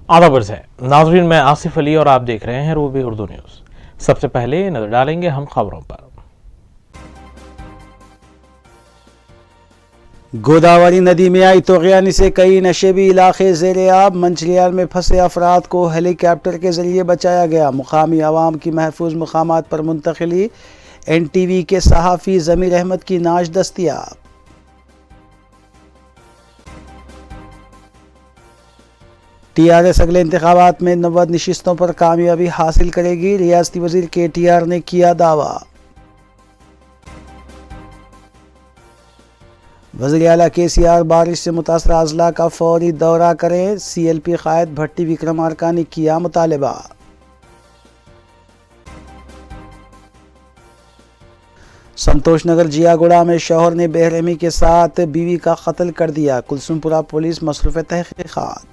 आदाब है नाजरीन, मैं आसिफ अली और आप देख रहे हैं रूबी उर्दू न्यूज़। सबसे पहले नजर डालेंगे हम खबरों पर। गोदावरी नदी में आई तूफ़ान से कई नशेबी इलाके ज़ेरे आब। मंचिलियाल में फंसे अफराद को हेलीकॉप्टर के जरिए बचाया गया। मुकामी आवाम की महफूज मकामात पर मुंतकिली। NTV के सहाफ़ी ज़मीर अहमद की नाश दस्तियाब। TRS अगले इंतखाबात में 90 नशिस्तों पर कामयाबी हासिल करेगी। रियासती वज़ीर KTR ने किया दावा। वज़ीर आला KCR बारिश से मुतासरा अजला का फौरी दौरा करें। CLP कायद भट्टी विक्रमार्का ने किया मुतालबा। संतोष नगर जियागुड़ा में शौहर ने बेरहमी के साथ बीवी का कत्ल कर दिया। कुलसुमपुरा पुलिस मसरूफ़ तहक़ीक़ात।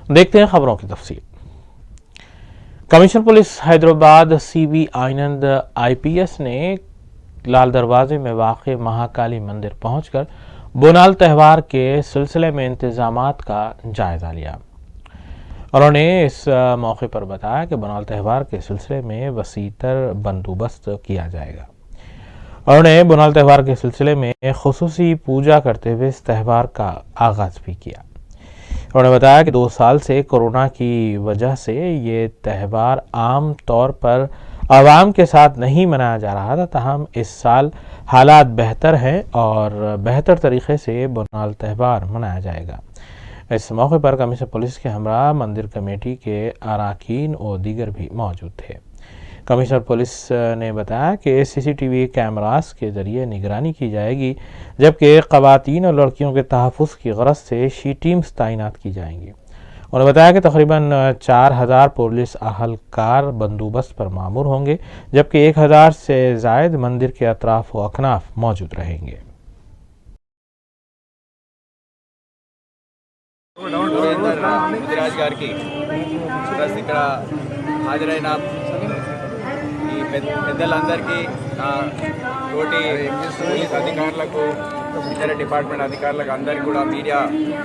देखते हैं खबरों की तफसील। कमिश्नर पुलिस हैदराबाद CB आनंद IPS ने लाल दरवाजे में वाक़ महाकाली मंदिर पहुंचकर बोनाल त्यौहार के सिलसिले में इंतजामात का जायज़ा लिया। उन्होंने इस मौके पर बताया कि बोनाल त्यौहार के सिलसिले में वसीतर बंदोबस्त किया जाएगा। उन्होंने बोनाल त्यौहार के सिलसिले में खुसूसी पूजा करते हुए इस त्यौहार का आगाज़ भी किया। उन्होंने बताया कि 2 साल से कोरोना की वजह से ये त्यौहार आम तौर पर आवाम के साथ नहीं मनाया जा रहा था, ताहम इस साल हालात बेहतर हैं और बेहतर तरीके से बोनाल त्यौहार मनाया जाएगा। इस मौके पर कमिश्नर पुलिस के हमरा मंदिर कमेटी के अरकान और दीगर भी मौजूद थे। कमिश्नर पुलिस ने बताया कि CCTV कैमरास के जरिए निगरानी की जाएगी, जबकि ख़वातीन और लड़कियों के तहफ़्फ़ुज़ की गरज से शी टीम्स तैनात की जाएंगी। उन्होंने बताया कि तकरीबन 4000 पुलिस अहलकार बंदोबस्त पर मामूर होंगे, जबकि 1000 से ज़ायद मंदिर के अतराफ़ व अकनाफ मौजूद रहेंगे। పెద్దలందరికీ తోటి పోలీస్ అధికారులకు ఇతర డిపార్ట్మెంట్ అధికారులకు అందరికీ కూడా మీడియా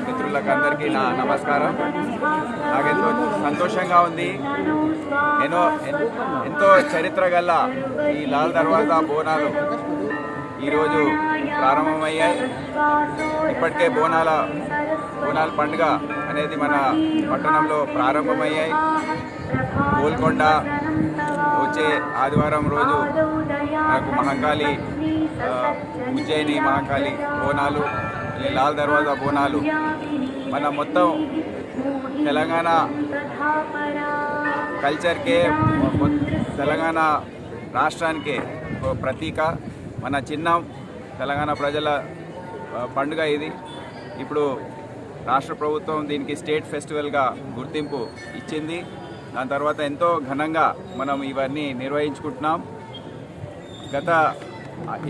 మిత్రులకు అందరికీ నా నమస్కారం। నాకెంతో సంతోషంగా ఉంది। ఎంతో చరిత్ర గల ఈ లాల్ దర్వాజా బోనాలు ఈరోజు ప్రారంభమయ్యాయి। ఇప్పటికే బోనాల పండుగ అనేది మన పట్టణంలో ప్రారంభమయ్యాయి। గోల్కొండ వచ్చే ఆదివారం రోజు మనకు మహాకాళి ఉజ్జయిని మహాకాళి బోనాలు, లాల్ దర్వాజా బోనాలు మన మొత్తం తెలంగాణ కల్చర్కే, తెలంగాణ రాష్ట్రానికే ప్రతీక। మన చిన్న తెలంగాణ ప్రజల పండుగ ఇది। ఇప్పుడు రాష్ట్ర ప్రభుత్వం దీనికి స్టేట్ ఫెస్టివల్గా గుర్తింపు ఇచ్చింది। దాని తర్వాత ఎంతో ఘనంగా మనం ఇవన్నీ నిర్వహించుకుంటున్నాం। గత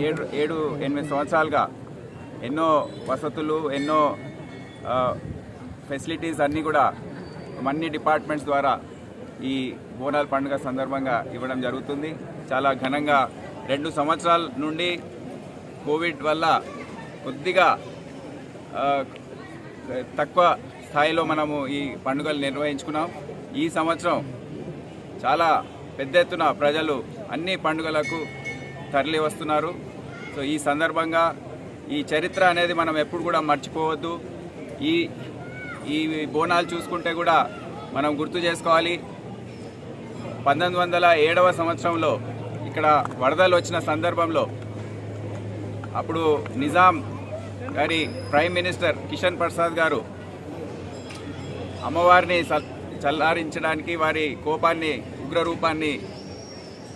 7-8 సంవత్సరాలుగా ఎన్నో వసతులు, ఎన్నో ఫెసిలిటీస్ అన్నీ కూడా అన్ని డిపార్ట్మెంట్స్ ద్వారా ఈ బోనాల పండుగ సందర్భంగా ఇవ్వడం జరుగుతుంది। చాలా ఘనంగా 2 సంవత్సరాల నుండి కోవిడ్ వల్ల కొద్దిగా తక్కువ స్థాయిలో మనము ఈ పండుగలు నిర్వహించుకున్నాం। ఈ సంవత్సరం చాలా పెద్ద ఎత్తున ప్రజలు అన్ని పండుగలకు తరలి వస్తున్నారు। సో ఈ సందర్భంగా ఈ చరిత్ర అనేది మనం ఎప్పుడు కూడా మర్చిపోవద్దు। ఈ బోనాలు చూసుకుంటే కూడా మనం గుర్తు చేసుకోవాలి। 1907వ సంవత్సరంలో ఇక్కడ వరదలు వచ్చిన సందర్భంలో అప్పుడు నిజాం గారి ప్రైమ్ మినిస్టర్ కిషన్ ప్రసాద్ గారు అమ్మవారిని చల్లారించడానికి, వారి కోపాన్ని, ఉగ్రరూపాన్ని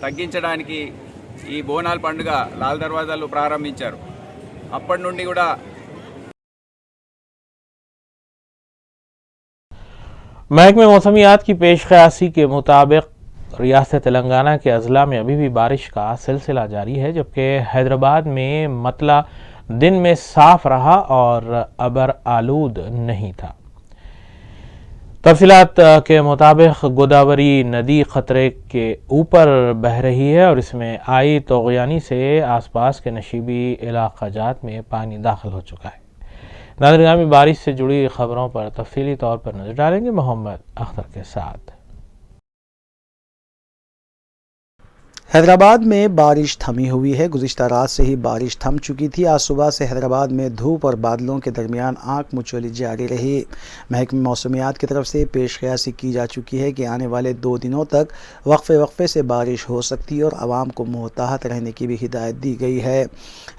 తగ్గించడానికి ఈ బోనాల పండుగ లాల్ దర్వాజాలు ప్రారంభించారు। అప్పటి నుండి కూడా महकमे मौसमियात की पेशकयासी के मुताबिक रियासत तेलंगाना के अजला में अभी भी बारिश का सिलसिला जारी है, जबकि हैदराबाद में मतला दिन में साफ रहा और अबर आलूद नहीं था। तफसीलात के मुताबिक गोदावरी नदी खतरे के ऊपर बह रही है और इसमें आई तोग़यानी से आसपास के नशीबी इलाक़ाजात में पानी दाखिल हो चुका है। नादरगाह में बारिश से जुड़ी खबरों पर तफसीली तौर पर नजर डालेंगे मोहम्मद अख्तर के साथ। हैदराबाद में बारिश थमी हुई है। गुज़िश्ता रात से ही बारिश थम चुकी थी। आज सुबह से हैदराबाद में धूप और बादलों के दरमियान आंख मुचौली जारी रही। महकमे मौसमियात की तरफ से पेश क़यासी की जा चुकी है कि आने वाले 2 दिनों तक वक्फे से बारिश हो सकती है और आवाम को मुहतात रहने की भी हिदायत दी गई है।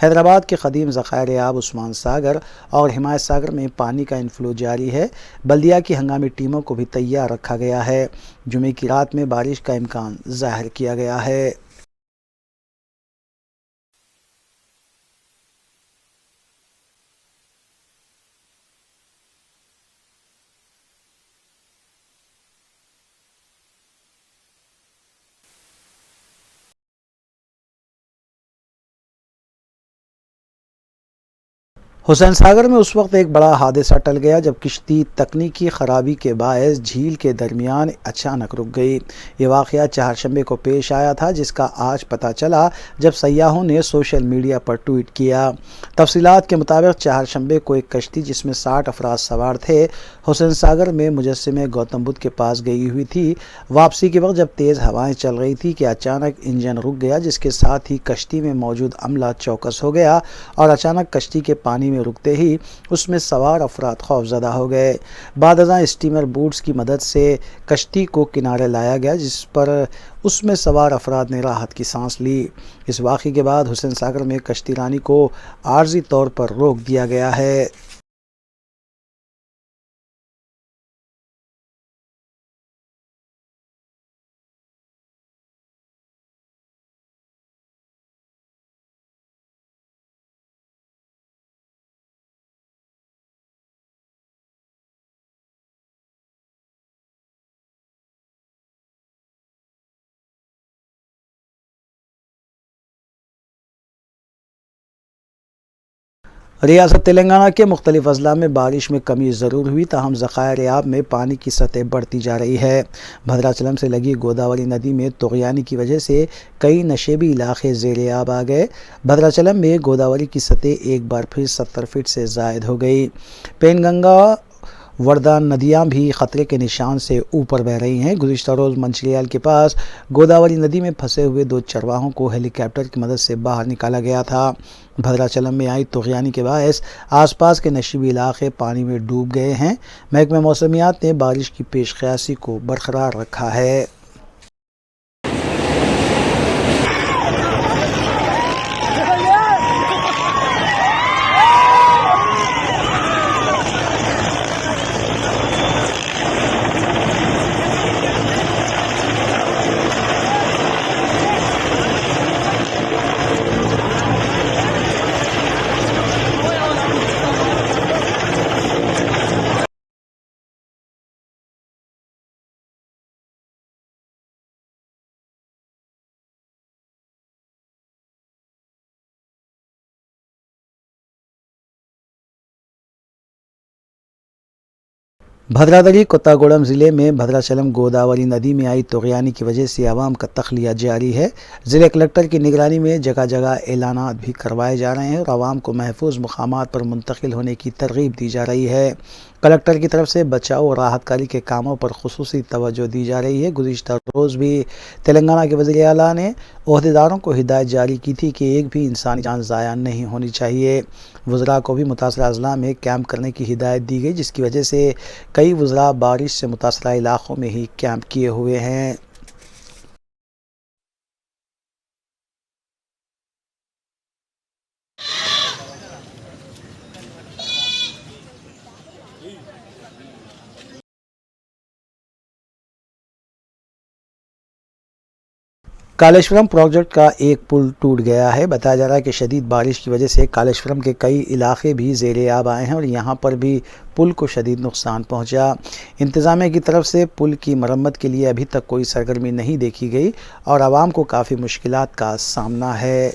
हैदराबाद के क़दीम ज़ख़ायर आब उस्मान सागर और हिमायत सागर में पानी का इनफ्लो जारी है। बल्दिया की हंगामी टीमों को भी तैयार रखा गया है। जुमे की रात में बारिश का इम्कान ज़ाहिर किया गया है। हुसैन सागर में उस वक्त एक बड़ा हादसा टल गया जब किश्ती तकनीकी ख़राबी के बायस झील के दरमियान अचानक रुक गई। ये वाक़या चारशंबे को पेश आया था, जिसका आज पता चला जब सयाहों ने सोशल मीडिया पर ट्वीट किया। तफसीलात के मुताबिक चारशंबे को एक कश्ती जिसमें 60 अफराद सवार थे हुसैन सागर में मुजस्सिमे गौतम बुद्ध के पास गई हुई थी। वापसी के वक्त जब तेज़ हवाएं चल रही थी कि अचानक इंजन रुक गया, जिसके साथ ही कश्ती में मौजूद अमला चौकस हो गया और अचानक कश्ती के पानी में रुकते ही उसमें सवार अफराद खौफजदा हो गए। बाद अज़ां स्टीमर बोट्स की मदद से कश्ती को किनारे लाया गया, जिस पर उसमें सवार अफराद ने राहत की सांस ली। इस वाक़े के बाद हुसैन सागर में कश्ती रानी को आर्जी तौर पर रोक दिया गया है। रियासत तेलंगाना के मुख्तलिफ अजला में बारिश में कमी ज़रूर हुई, ताहम ज़ख़ायर आब में पानी की सतह बढ़ती जा रही है। भद्राचलम से लगी गोदावरी नदी में तोग़यानी की वजह से कई नशेबी इलाके ज़ेरे आब आ गए। भद्राचलम में गोदावरी की सतह एक बार फिर 70 फीट से ज़ायद हो गई। पेनगंगा वर्धा नदियां भी ख़तरे के निशान से ऊपर बह रही हैं। गुज़िश्ता रोज़ मंचिलियाल के पास गोदावरी नदी में फंसे हुए 2 चरवाहों को हेलीकॉप्टर की मदद से बाहर निकाला गया था। भद्राचलम में आई तोग़यानी के बायस आसपास के नशीबी इलाके पानी में डूब गए हैं। महकमे मौसमियात ने बारिश की पेश क़यासी को बरकरार रखा है। भद्रादरी कोत्तागुड़म ज़िले में भद्राचलम गोदावरी नदी में आई तोग़यानी की वजह से आवाम का तख़लिया जारी है। ज़िले कलेक्टर की निगरानी में जगह जगह ऐलानात भी करवाए जा रहे हैं और आवाम को महफूज मकामात पर मुंतकिल होने की तरग़ीब दी जा रही है। कलेक्टर की तरफ से बचाव और राहतकारी के कामों पर खुसूसी तवज्जो दी जा रही है। गुज़िश्ता रोज़ भी तेलंगाना के वज़ीर आला ने ओहदेदारों को हिदायत जारी की थी कि एक भी इंसानी जान ज़ाया नहीं होनी चाहिए। वज़रा को भी मुतासरा अज़ला में कैंप करने की हिदायत दी गई, जिसकी वजह से कई वज़रा बारिश से मुतासरा इलाक़ों में ही कैंप किए हुए हैं। कालेश्वरम प्रोजेक्ट का एक पुल टूट गया है। बताया जा रहा है कि शदीद बारिश की वजह से कालेश्वरम के कई इलाके भी ज़ेरे आब आए हैं और यहाँ पर भी पुल को शदीद नुकसान पहुँचा। इंतज़ामिया की तरफ से पुल की मरम्मत के लिए अभी तक कोई सरगर्मी नहीं देखी गई और आवाम को काफ़ी मुश्किलात का सामना है।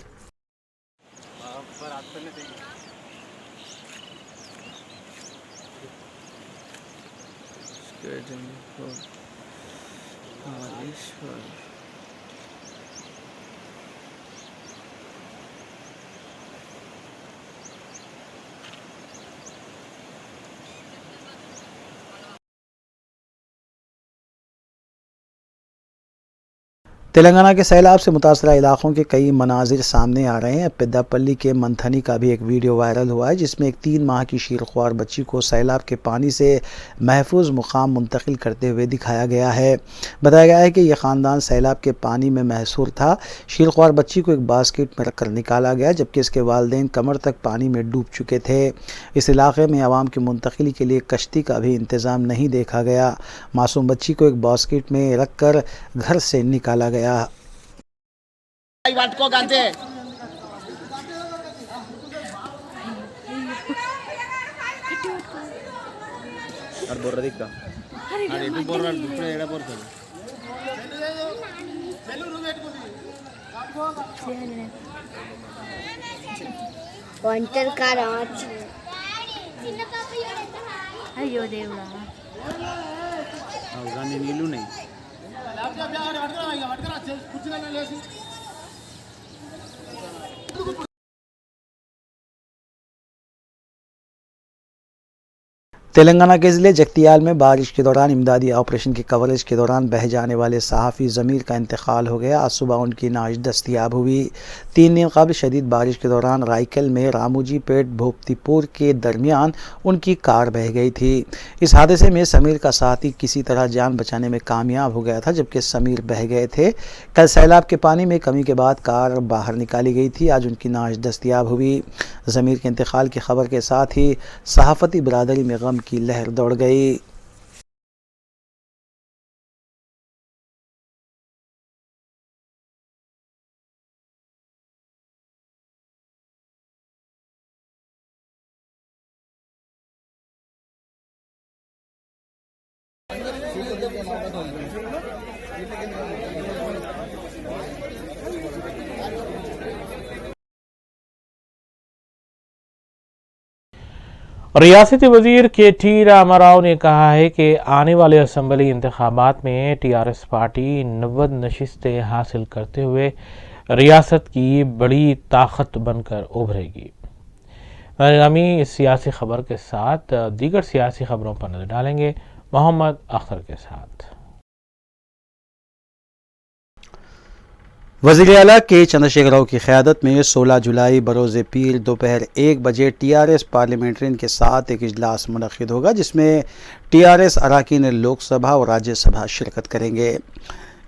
तेलंगाना के सैलाब से मुतासरा इलाकों के कई मनाजिर सामने आ रहे हैं। पेद्दापल्ली के मंथनी का भी एक वीडियो वायरल हुआ है जिसमें एक 3 माह की शीरख्वार बच्ची को सैलाब के पानी से महफूज मुकाम मुंतकिल करते हुए दिखाया गया है। बताया गया है कि यह ख़ानदान सैलाब के पानी में महसूर था। शीरख्वार बच्ची को एक बास्केट में रखकर निकाला गया जबकि इसके वालिदैन कमर तक पानी में डूब चुके थे। इस इलाके में आवाम की मुंतकिली के लिए कश्ती का भी इंतज़ाम नहीं देखा गया। मासूम बच्ची को एक बास्केट में रखकर घर से निकाला गया। వంటర్ కార్ అయ్యో దేవుడా నీళ్ళు नहीं। तेलंगाना के ज़िले जगतियाल में बारिश के दौरान इमदादी ऑपरेशन की कवरेज के दौरान बह जाने वाले सहाफ़ी ज़मीर का इंतकाल हो गया। आज सुबह उनकी नाश दस्तयाब हुई। 3 दिन कबल शदीद बारिश के दौरान रायकल में रामूजी पेट भोपतीपुर के दरमियान उनकी कार बह गई थी। इस हादसे में समीर का साथी किसी तरह जान बचाने में कामयाब हो गया था जबकि समीर बह गए थे। कल सैलाब के पानी में कमी के बाद कार बाहर निकाली गई थी। आज उनकी नाश दस्तयाब हुई। ज़मीर के इंतकाल की खबर के साथ ही सहाफ़ती बरादरी में गम की लहर दौड़ गई। रियासती वजीर KT रामाराव ने कहा है कि आने वाले असम्बली इंतखाबात में TRS पार्टी 90 नशिस्तें हासिल करते हुए रियासत की बड़ी ताकत बनकर उभरेगी। आगामी इस सियासी खबर के साथ दीगर सियासी खबरों पर नजर डालेंगे मोहम्मद अख्तर के साथ। वज़ीर आला के चंद्रशेखर राव की क़यादत में 16 जुलाई बरोज़ पीर दोपहर 1 बजे TRS पार्लियामेंट्रियन के साथ एक इजलास मुनक़्क़िद होगा जिसमें TRS अरकान लोकसभा और राज्यसभा शिरकत करेंगे।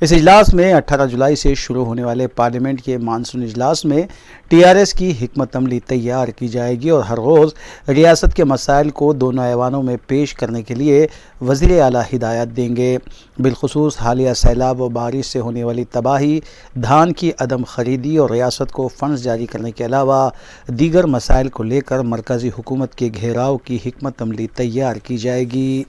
इस इजलास में 18 जुलाई से शुरू होने वाले पार्लियामेंट के मानसून इजलास में TRS की हिकमत अमली तैयार की जाएगी और हर रोज़ रियासत के मसाइल को दोनों ऐवानों में पेश करने के लिए वज़ीर आला हिदायत देंगे। बिलखुसूस हालिया सैलाब व बारिश से होने वाली तबाही, धान की अदम खरीदी और रियासत को फ़ंड्स जारी करने के अलावा दीगर मसाइल को लेकर मरकज़ी हुकूमत के घेराव की हिकमत अमली तैयार की जाएगी।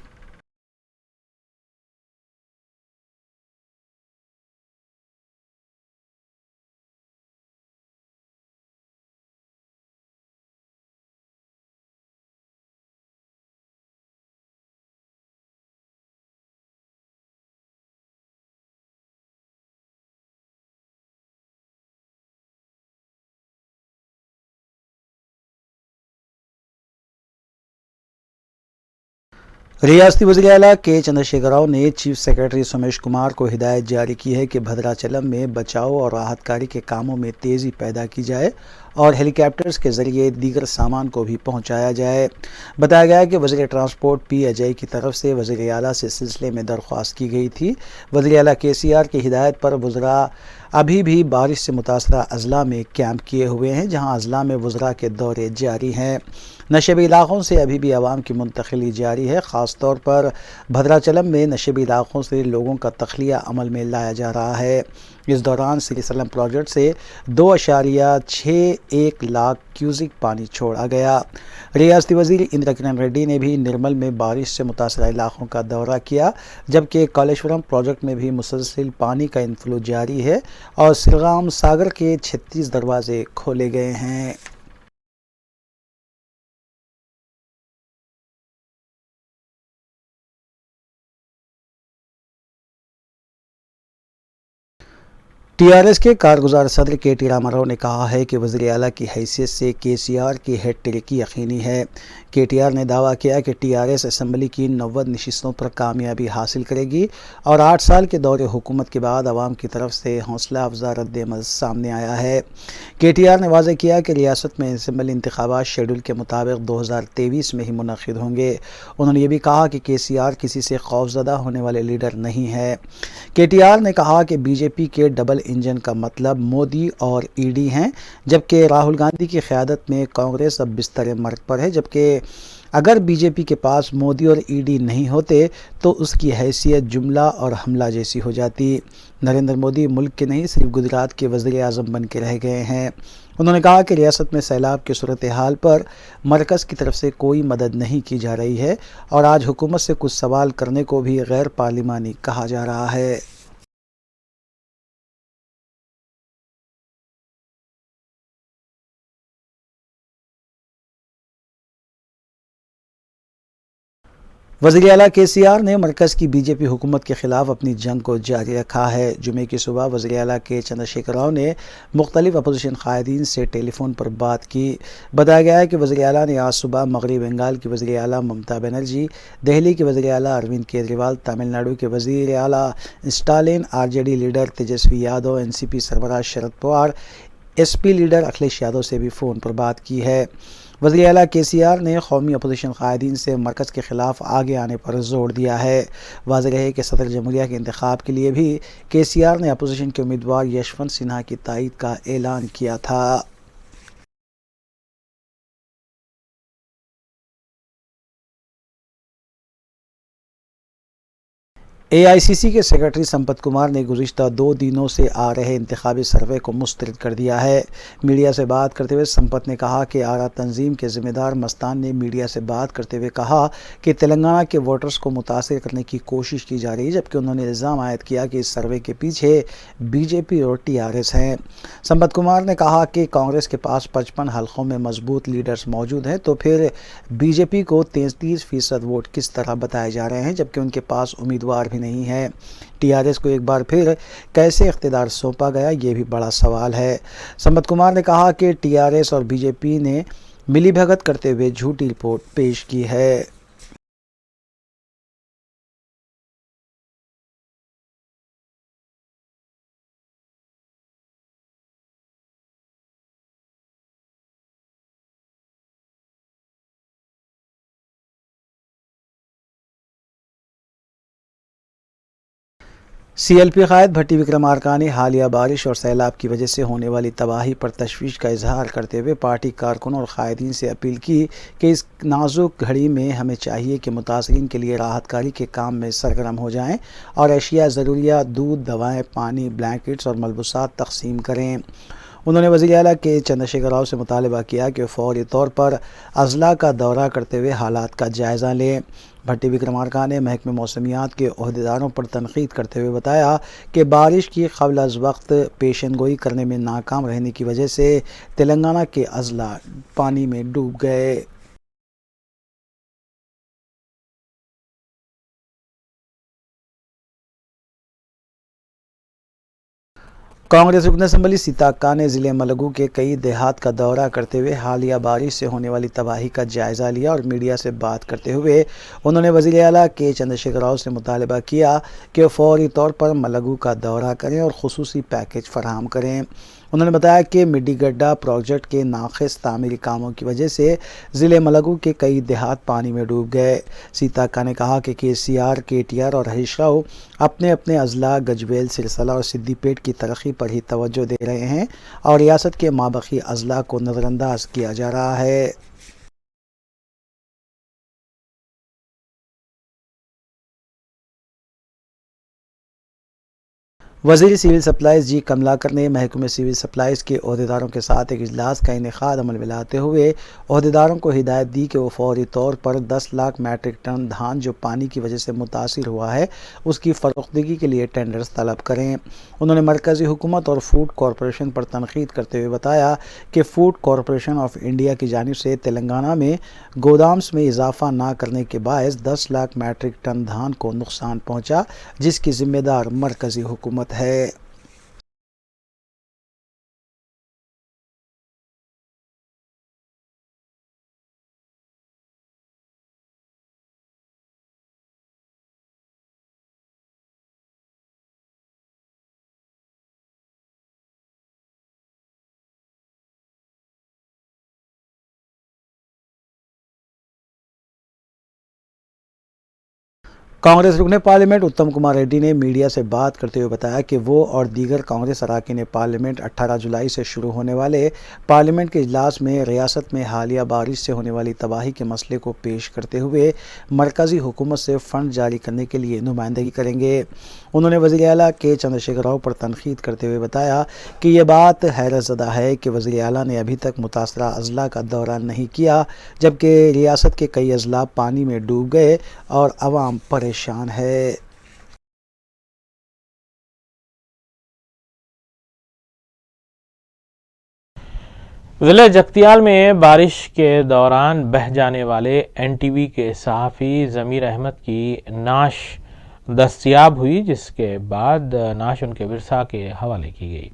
रियासती वज़ीर आला के चंद्रशेखर राव ने चीफ सेक्रेटरी सोमेश कुमार को हिदायत जारी की है कि भद्राचलम में बचाव और राहत कार्य के कामों में तेज़ी पैदा की जाए और हेलीकॉप्टर्स के ज़रिए दीगर सामान को भी पहुंचाया जाए। बताया गया कि वज़ीर ट्रांसपोर्ट P अजय की तरफ से वज़ीर आला से सिलसिले में दरख्वास्त की गई थी। वज़ीर आला KCR की हिदायत पर वज़रा अभी भी बारिश से मुतासरा अजला में कैंप किए हुए हैं जहां अजला में वज़रा के दौरे जारी हैं। नशेबी इलाक़ों से अभी भी आवाम की मुंतकिली जारी है। ख़ास तौर पर भद्राचलम में नशेबी इलाक़ों से लोगों का तख्लिया अमल में लाया जा रहा है। इस दौरान श्रीसलम प्रोजेक्ट से 2.61 लाख क्यूसिक पानी छोड़ा गया। रियासती वज़ीर इंदिरा किरण रेड्डी ने भी निर्मल में बारिश से मुतासरा इलाक़ों का दौरा किया जबकि कालेश्वरम प्रोजेक्ट में भी मुसलसिल पानी का इनफ्लो जारी है और सिरगाम सागर के 36 दरवाजे खोले गए हैं। टीआरएस के कारगुजार सदर के.टी. रामाराव ने कहा है कि वज़ीर आला की हैसियत से केसीआर की हैट्रिक यकीनी है। केटीआर ने दावा किया कि टीआरएस असेंबली की 90 नशिस्तों पर कामयाबी हासिल करेगी और 8 साल के दौरे हुकूमत के बाद आवाम की तरफ से हौसला अफजा रद्द-ए-अमल सामने आया है। केटीआर ने वाज़ेह किया कि रियासत में असेंबली इंतखाबात शेड्यूल के मुताबिक 2023 में ही मुनक़िद होंगे। उन्होंने ये भी कहा कि केसीआर किसी से खौफज़दा होने वाले लीडर नहीं है। केटीआर ने कहा कि बीजेपी के डबल इंजन का मतलब मोदी और ईडी हैं, जबकि राहुल गांधी की क़यादत में कांग्रेस अब बिस्तर मर्ग पर है। जबकि अगर बीजेपी के पास मोदी और ईडी नहीं होते तो उसकी हैसियत जुमला और हमला जैसी हो जाती। नरेंद्र मोदी मुल्क के नहीं सिर्फ गुजरात के वज़ीर आज़म बन के रह गए हैं। उन्होंने कहा कि रियासत में सैलाब की सूरत हाल पर मरकज़ की तरफ से कोई मदद नहीं की जा रही है और आज हुकूमत से कुछ सवाल करने को भी गैर पार्लिमानी कहा जा रहा है। वज़ीर आला केसीआर ने मरकज़ की बीजेपी हुकूमत के ख़िलाफ़ अपनी जंग को जारी रखा है। जुमे की सुबह वज़ीर आला के चंद्रशेखर राव ने मुख्तलिफ़ अपोजिशन क़ायदीन से टेलीफ़ोन पर बात की। बताया गया है कि वज़ीर आला ने आज सुबह मग़रबी बंगाल की वज़ीर आला ममता बनर्जी, दिल्ली के वज़ीर आला अरविंद केजरीवाल, तमिलनाडु के वज़ीर आला Stalin, RJD leader Tejashwi Yadav, NCP सरबराह Sharad Pawar, SP leader Akhilesh Yadav से भी फ़ोन पर बात की है। वज़ीर आला केसीआर ने कौमी अपोजिशन क़ायदीन से मरकज़ के ख़िलाफ़ आगे आने पर जोर दिया है। वाज़ेह है कि सदर जमहूरिया के इंतखाब के लिए भी केसीआर ने अपोजिशन के उम्मीदवार यशवंत सिन्हा की तायद का ऐलान किया था। एआईसीसी के सेक्रेटरी संपत कुमार ने गुज़िश्ता 2 दिनों से आ रहे इंतखाबी सर्वे को मुस्तरद कर दिया है। मीडिया से बात करते हुए संपत ने कहा कि आरा तंजीम के ज़िम्मेदार मस्तान ने मीडिया से बात करते हुए कहा कि तेलंगाना के वोटर्स को मुतासिर करने की कोशिश की जा रही है, जबकि उन्होंने इल्ज़ाम आयद किया कि इस सर्वे के पीछे बीजेपी और टीआरएस हैं। संपत कुमार ने कहा कि कांग्रेस के पास 55 हलकों में मजबूत लीडर्स मौजूद हैं, तो फिर बीजेपी को 33% वोट किस तरह बताए जा रहे हैं, जबकि उनके पास उम्मीदवार भी नहीं है। टीआरएस को एक बार फिर कैसे इख्तिदार सौंपा गया, ये भी बड़ा सवाल है। संपत कुमार ने कहा कि टीआरएस और बीजेपी ने मिलीभगत करते हुए झूठी रिपोर्ट पेश की है। सीएलपी कायद भट्टी विक्रमार्का ने हालिया बारिश और सैलाब की वजह से होने वाली तबाही पर तशवीश का इजहार करते हुए पार्टी कारकुनों और कायदीन से अपील की कि इस नाजुक घड़ी में हमें चाहिए कि मुतासरीन के लिए राहतकारी के काम में सरगर्म हो जाएं और अशिया ज़रूरिया दूध, दवाएं, पानी, ब्लैंकेट्स और मलबूसात तकसीम करें। उन्होंने वज़ीर आला के चंद्रशेखर राव से मुतालबा किया कि फ़ौरी तौर पर अज़ला का दौरा करते हुए हालात का जायज़ा लें। भट्टी विक्रमार्का ने महकमे मौसमियात के ओहदेदारों पर तनकीद करते हुए बताया कि बारिश की क़ब्ल अज़ वक्त पेशन गोई करने में नाकाम रहने की वजह से तेलंगाना के अज़ला पानी में डूब गए। कांग्रेस रुकन असम्बली सीता अक्का ने ज़िले मलगू के कई देहात का दौरा करते हुए हालिया बारिश से होने वाली तबाही का जायज़ा लिया और मीडिया से बात करते हुए उन्होंने वज़ीर आला के चंद्रशेखर राव से मुतालबा किया कि फ़ौरी तौर पर मलगू का दौरा करें और खुसूसी पैकेज फराहम करें। उन्होंने बताया कि मिड्डीगड्डा प्रोजेक्ट के नाक़िस तामीरी कामों की वजह से ज़िले मलगू के कई देहात पानी में डूब गए। सीता अक्का ने कहा कि केसीआर, केटीआर और हरीश राव अपने अपने अज़ला, गजवेल, सिरसला और सिद्दीपेट की तरक्की पर ही तवज्जो दे रहे हैं और रियासत के माबकी अज़ला को नज़रअंदाज किया जा रहा है। वज़ीर सिविल सप्लाईज़ जी कमलाकर ने महकमे सिविल सप्लाईज़ के ओहदेदारों के साथ एक इजलास का इनेकाद अमल में लाते हुए ओहदेदारों को हिदायत दी कि वो फौरी तौर पर 10 लाख मैट्रिक टन धान जो पानी की वजह से मुतासिर हुआ है उसकी फ़रोख्तगी के लिए टेंडर्स तलब करें। उन्होंने मरकज़ी हुकूमत और फूड कॉरपोरेशन पर तनकीद करते हुए बताया कि फूड कॉरपोरेशन ऑफ इंडिया की जानिब से तेलंगाना में गोदाम्स में इजाफा ना करने के बायस 10 लाख मैट्रिक टन धान को नुकसान पहुँचा, जिसकी ज़िम्मेदार मरकज़ी हुकूमत है। कांग्रेस रुकने पार्लियामेंट उत्तम कुमार रेड्डी ने मीडिया से बात करते हुए बताया कि वो और दीगर कांग्रेस अरकान पार्लियामेंट 18 जुलाई से शुरू होने वाले पार्लियामेंट के इजलास में रियासत में हालिया बारिश से होने वाली तबाही के मसले को पेश करते हुए मरकज़ी हुकूमत से फ़ंड जारी करने के लिए नुमाइंदगी करेंगे। उन्होंने वज़ीर आला के चंद्रशेखर राव पर तनकीद करते हुए बताया कि ये बात हैरतज़दा है कि वज़ीर आला ने अभी तक मुतासरा अजला का दौरा नहीं किया, जबकि रियासत के कई अजला पानी में डूब गए और आवाम परेशान है। जिले जगतियाल में बारिश के दौरान बह जाने वाले एनटीवी के सहाफ़ी ज़मीर अहमद की नाश दस्तयाब हुई, जिसके बाद नाश उनके विरसा के हवाले की गई।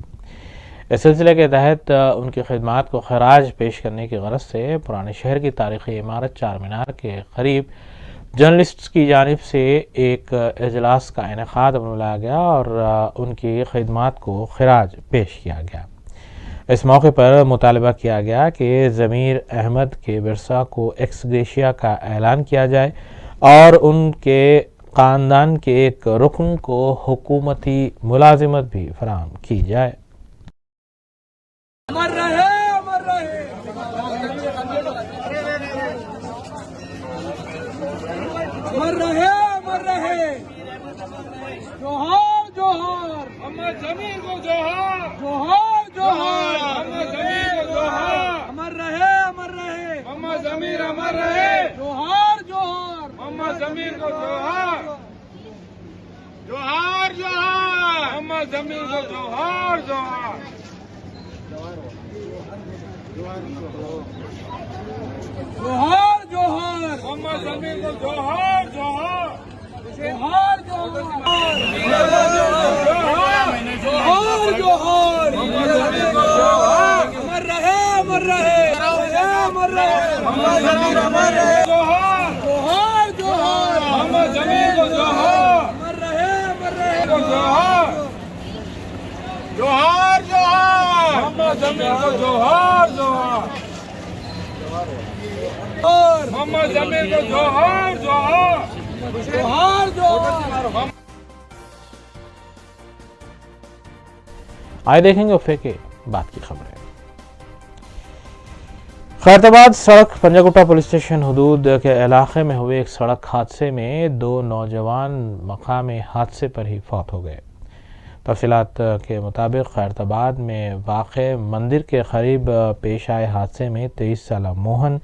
इस सिलसिले के तहत उनकी खिदमात को खराज पेश करने की गरज से पुराने शहर की तारीखी इमारत चार मीनार के करीब जर्नलिस्ट्स की जानिब से एक इजलास का इनेकाद बुलाया गया और उनकी खिदमात को खराज पेश किया गया। इस मौके पर मुतालबा किया गया कि ज़मीर अहमद के विरसा को एक्स ग्रेशिया का ऐलान किया जाए और उनके ख़ानदान के एक रुकन को हुकूमती मुलाजिमत भी फराहम की जाए। अमर रहे, अमर रहे। अमर रहे, अमर रहे। जोहार जोहार अमर जमीर को जोहार जोहार जोहार अमर जमीर को जोहार। अमर रहे, अमर रहे। अमर जमीर अमर रहे। जोहार जोहार अमर जमीर को जोहार जोहार जोहार अमर जमीर को जोहार जोहार। जोहार जोहार अमर जमीर को जोहार जोहार जोहार जोहार जोहार जोहार अमर जमीर को जोहार। अमर रहे, अमर रहे। अमर रहे, अमर जमीर अमर रहे। जोहार जोहार जोहार अमर जमीर को जोहार। अमर रहे, अमर रहे। जोहार जोहार जोहार अमर जमीर को जोहार जोहार मोहम्मद जमीर को जोहार जोहार जोहार जोहार। आए देखेंगे उफे के बाद की खबरें। खैरताबाद सड़क पंजागुट्टा पुलिस स्टेशन हदूद के इलाके में हुए एक सड़क हादसे में 2 नौजवान मकामी हादसे पर ही फौत हो गए। तफसीलात के मुताबिक खैरताबाद में वाक़े मंदिर के करीब पेश आए हादसे में 23 साला मोहन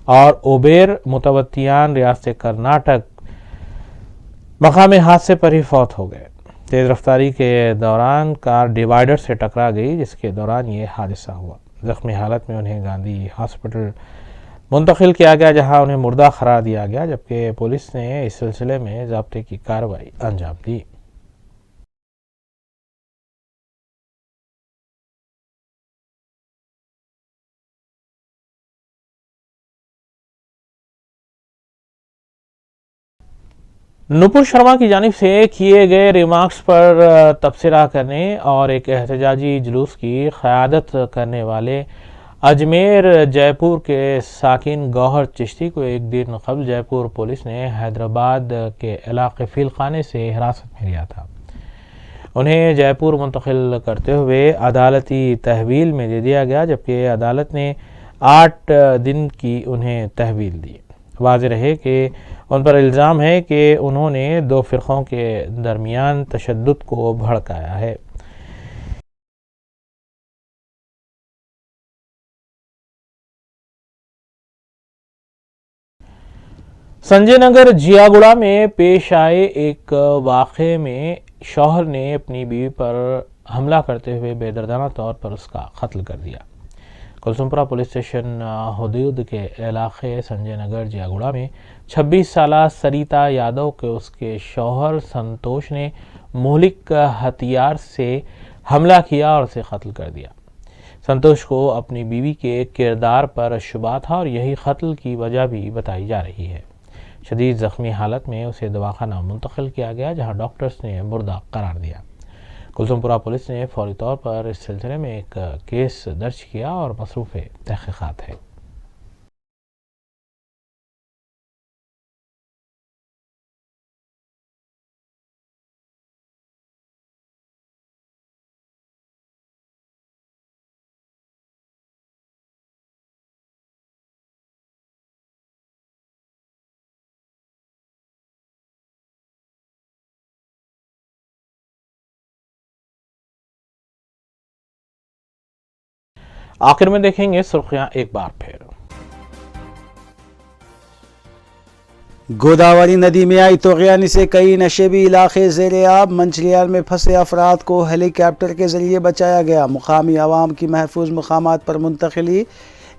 और ओबेर मुतवत्तियान रियासत कर्नाटक मकामी हादसे पर ही फौत हो गए। तेज़ रफ्तारी के दौरान कार डिवाइडर से टकरा गई, जिसके दौरान ये हादसा हुआ। ज़ख्मी हालत में उन्हें गांधी हॉस्पिटल मुंतकिल किया गया, जहां उन्हें मुर्दा करार दिया गया, जबकि पुलिस ने इस सिलसिले में ज़ब्ते की कार्रवाई अंजाम दी। नुपुर शर्मा की जानिब से किए गए रिमार्क्स पर तबसरा करने और एक एहतजाजी जुलूस की क़यादत करने वाले अजमेर जयपुर के साकिन गौहर चिश्ती को एक दिन कबल जयपुर पुलिस ने हैदराबाद के इलाके फिलखाने से हिरासत में लिया था। उन्हें जयपुर मुंतकिल करते हुए अदालती तहवील में दे दिया गया, जबकि अदालत ने 8 दिन की उन्हें तहवील दी। वाज़ेह रहे कि उन पर इल्ज़ाम है कि उन्होंने 2 फ़िरक़ों के दरमियान तशद्दुद को भड़काया है। संजय नगर जियागुड़ा में पेश आए एक वाक़े में शौहर ने अपनी बीवी पर हमला करते हुए बेदर्दाना तौर पर उसका कत्ल कर दिया। कुलसुमपुरा पुलिस स्टेशन हदूद के इलाके संजय नगर जियागुड़ा में 26 साला सरिता यादव के उसके शौहर संतोष ने मोहलिक हथियार से हमला किया और उसे कत्ल कर दिया। संतोष को अपनी बीवी के किरदार पर शुबा था और यही कत्ल की वजह भी बताई जा रही है। शदीद ज़ख्मी हालत में उसे दवाखाना मुंतकिल किया गया, जहां डॉक्टर्स ने मुर्दा करार दिया। कुलसुमपुरा पुलिस ने फौरी तौर पर इस सिलसिले में एक केस दर्ज किया और मसरूफ़ तहक़ीक़ात है। आखिर में देखेंगे सुर्खियां एक बार फिर। गोदावरी नदी में आई तूफ़ान से कई नशेबी इलाके ज़ेरे आब। मंचलियाल में फंसे अफराद को हेलीकॉप्टर के जरिए बचाया गया। मुकामी आवाम की महफूज मकामात पर मुंतकिली।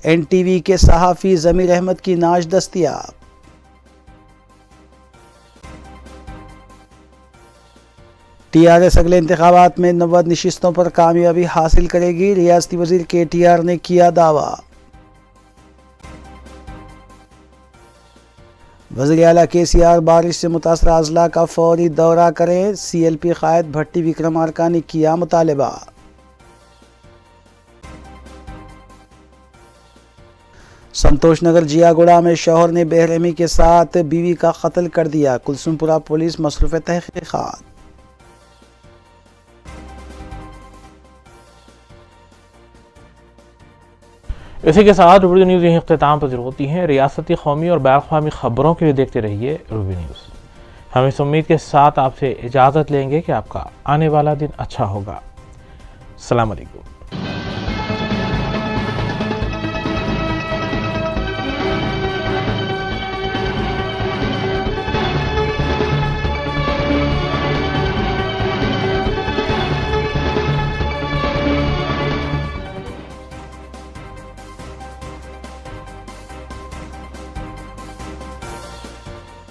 NTV के सहाफ़ी ज़मीर अहमद की नाश दस्तियाब। TRS अगले इंतखाबात में 90 नशिस्तों पर कामयाबी हासिल करेगी। रियासती वज़ीर KTR ने किया दावा। वज़ीर आला KCR बारिश से मुतासरा अजला का फौरी दौरा करें। CLP कायद भट्टी विक्रमार्का ने किया मुतालबा। संतोष नगर जियागुड़ा में शौहर ने बेरहमी के साथ बीवी का कत्ल कर दिया। कुलसुमपुरा पुलिस मसरूफ़ तहक़ीक़ात। इसी के साथ रूबी न्यूज़ यहीं इख्तिताम पज़ीर होती हैं। रियासती, कौमी और बैन-अक़वामी खबरों के लिए देखते रहिए रूबी न्यूज़। हम इस उम्मीद के साथ आपसे इजाज़त लेंगे कि आपका आने वाला दिन अच्छा होगा। अस्सलाम वालेकुम।